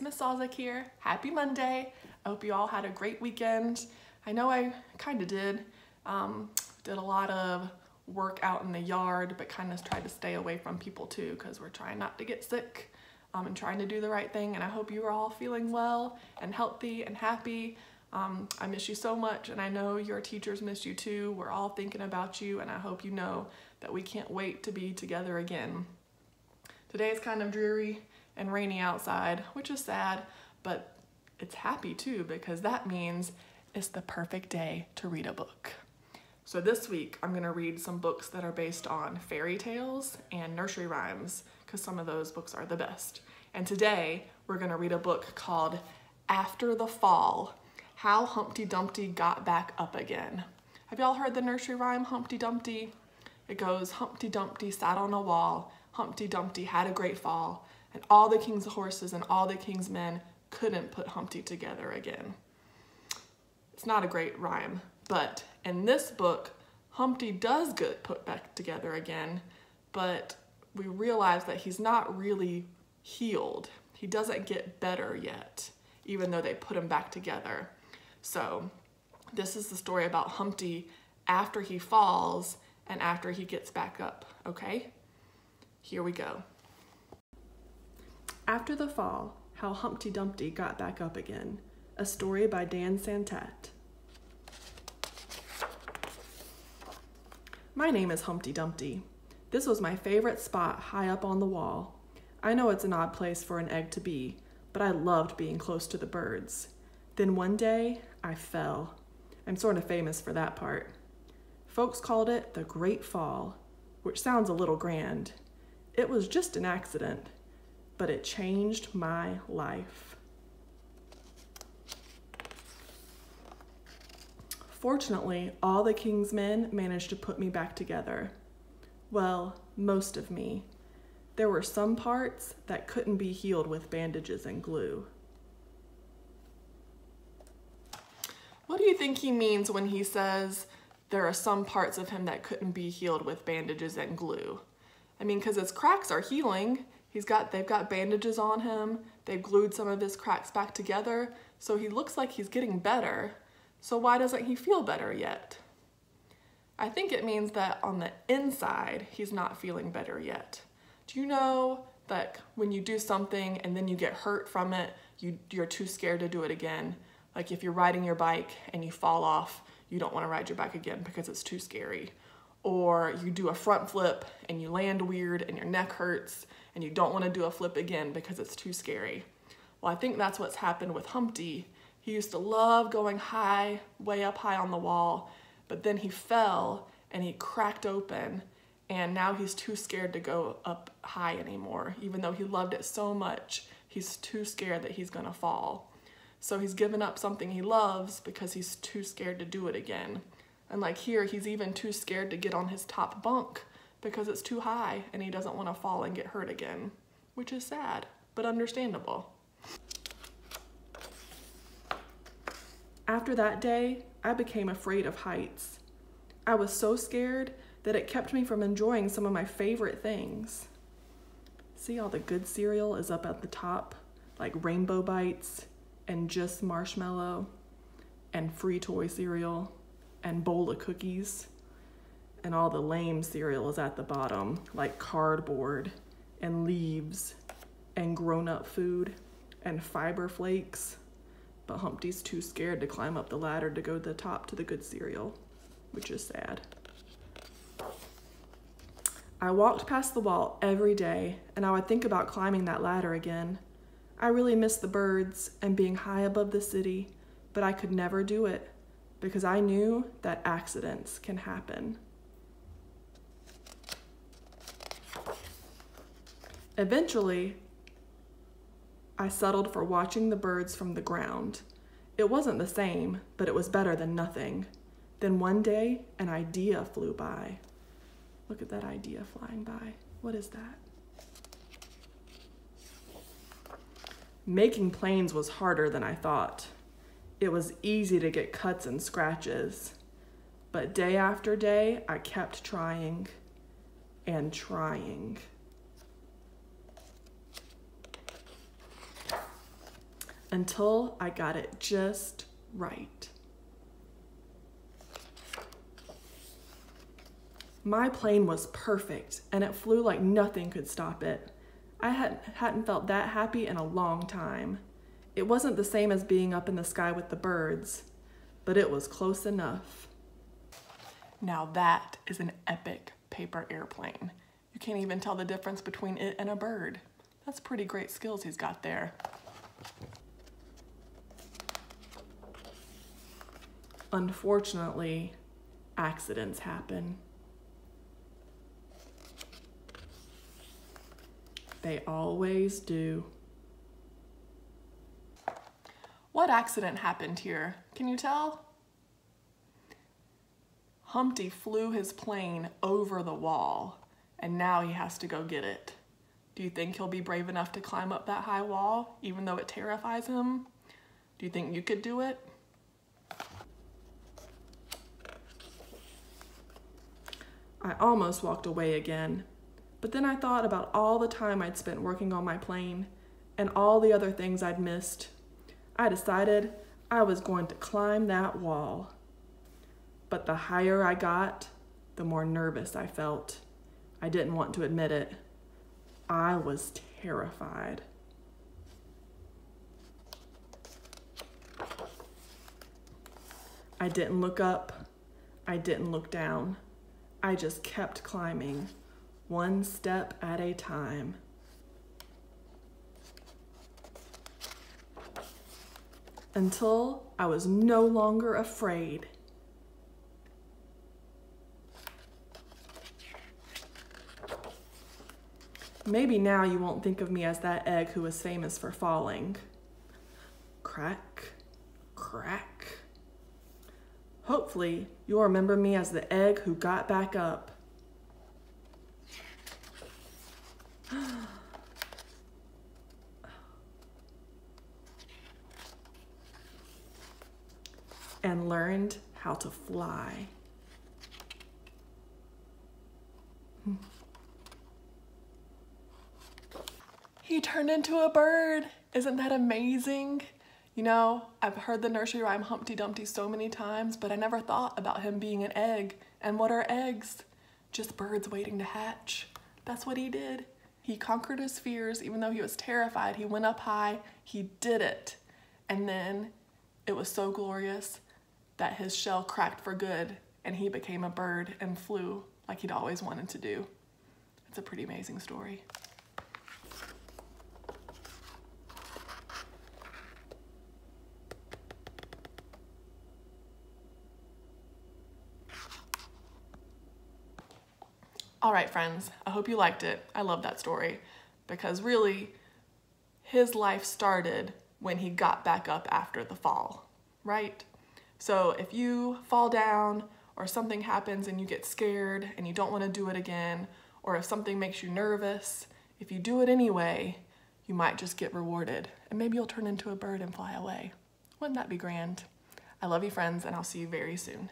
Miss Salzik here. Happy Monday. I hope you all had a great weekend. I know I kind of did. Did a lot of work out in the yard, but kind of tried to stay away from people too, because we're trying not to get sick and trying to do the right thing. And I hope you are all feeling well and healthy and happy. I miss you so much, and I know your teachers miss you too. We're all thinking about you, and I hope you know that we can't wait to be together again. Today is kind of dreary and rainy outside, which is sad, but it's happy too, because that means it's the perfect day to read a book. So this week I'm gonna read some books that are based on fairy tales and nursery rhymes, because some of those books are the best. And today we're gonna read a book called After the Fall, How Humpty Dumpty Got Back Up Again. Have y'all heard the nursery rhyme Humpty Dumpty? It goes, Humpty Dumpty sat on a wall, Humpty Dumpty had a great fall, and all the king's horses and all the king's men couldn't put Humpty together again. It's not a great rhyme, but in this book, Humpty does get put back together again, but we realize that he's not really healed. He doesn't get better yet, even though they put him back together. So this is the story about Humpty after he falls and after he gets back up, okay? Here we go. After the Fall, How Humpty Dumpty Got Back Up Again, a story by Dan Santat. My name is Humpty Dumpty. This was my favorite spot high up on the wall. I know it's an odd place for an egg to be, but I loved being close to the birds. Then one day, I fell. I'm sort of famous for that part. Folks called it the Great Fall, which sounds a little grand. It was just an accident, but it changed my life. Fortunately, all the king's men managed to put me back together. Well, most of me. There were some parts that couldn't be healed with bandages and glue. What do you think he means when he says there are some parts of him that couldn't be healed with bandages and glue? I mean, because his cracks are healing. They've got bandages on him. They've glued some of his cracks back together, so he looks like he's getting better. So why doesn't he feel better yet? I think it means that on the inside, he's not feeling better yet. Do you know that when you do something and then you get hurt from it, you're too scared to do it again? Like if you're riding your bike and you fall off, you don't want to ride your bike again because it's too scary. Or you do a front flip and you land weird and your neck hurts and you don't want to do a flip again because it's too scary. Well, I think that's what's happened with Humpty. He used to love going high, way up high on the wall, but then he fell and he cracked open, and now he's too scared to go up high anymore. Even though he loved it so much, he's too scared that he's gonna fall. So he's given up something he loves because he's too scared to do it again. And like here, he's even too scared to get on his top bunk because it's too high and he doesn't want to fall and get hurt again, which is sad, but understandable. After that day, I became afraid of heights. I was so scared that it kept me from enjoying some of my favorite things. See, all the good cereal is up at the top, like Rainbow Bites and Just Marshmallow and Free Toy cereal and Bowl of Cookies, and all the lame cereal is at the bottom, like Cardboard and Leaves and Grown Up Food and Fiber Flakes. But Humpty's too scared to climb up the ladder to go to the top to the good cereal, which is sad. I walked past the wall every day, and I would think about climbing that ladder again. I really missed the birds and being high above the city, but I could never do it because I knew that accidents can happen. Eventually, I settled for watching the birds from the ground. It wasn't the same, but it was better than nothing. Then one day, an idea flew by. Look at that idea flying by. What is that? Making planes was harder than I thought. It was easy to get cuts and scratches. But day after day, I kept trying and trying. until I got it just right. My plane was perfect, and it flew like nothing could stop it. I hadn't felt that happy in a long time. It wasn't the same as being up in the sky with the birds, but it was close enough. Now that is an epic paper airplane. You can't even tell the difference between it and a bird. That's pretty great skills he's got there. Unfortunately, accidents happen. They always do. What accident happened here? Can you tell? Humpty flew his plane over the wall, and now he has to go get it. Do you think he'll be brave enough to climb up that high wall, even though it terrifies him? Do you think you could do it? I almost walked away again, but then I thought about all the time I'd spent working on my plane and all the other things I'd missed. I decided I was going to climb that wall. But the higher I got, the more nervous I felt. I didn't want to admit it. I was terrified. I didn't look up. I didn't look down. I just kept climbing, one step at a time. Until I was no longer afraid. Maybe now you won't think of me as that egg who was famous for falling. Crack, crack. Hopefully, you'll remember me as the egg who got back up. And learned how to fly. He turned into a bird. Isn't that amazing? You know, I've heard the nursery rhyme Humpty Dumpty so many times, but I never thought about him being an egg. And what are eggs? Just birds waiting to hatch. That's what he did. He conquered his fears. Even though he was terrified, he went up high, he did it. And then it was so glorious that his shell cracked for good and he became a bird and flew like he'd always wanted to do. It's a pretty amazing story. All right, friends, I hope you liked it. I love that story because really his life started when he got back up after the fall, right? So if you fall down or something happens and you get scared and you don't want to do it again, or if something makes you nervous, if you do it anyway, you might just get rewarded and maybe you'll turn into a bird and fly away. Wouldn't that be grand? I love you, friends, and I'll see you very soon.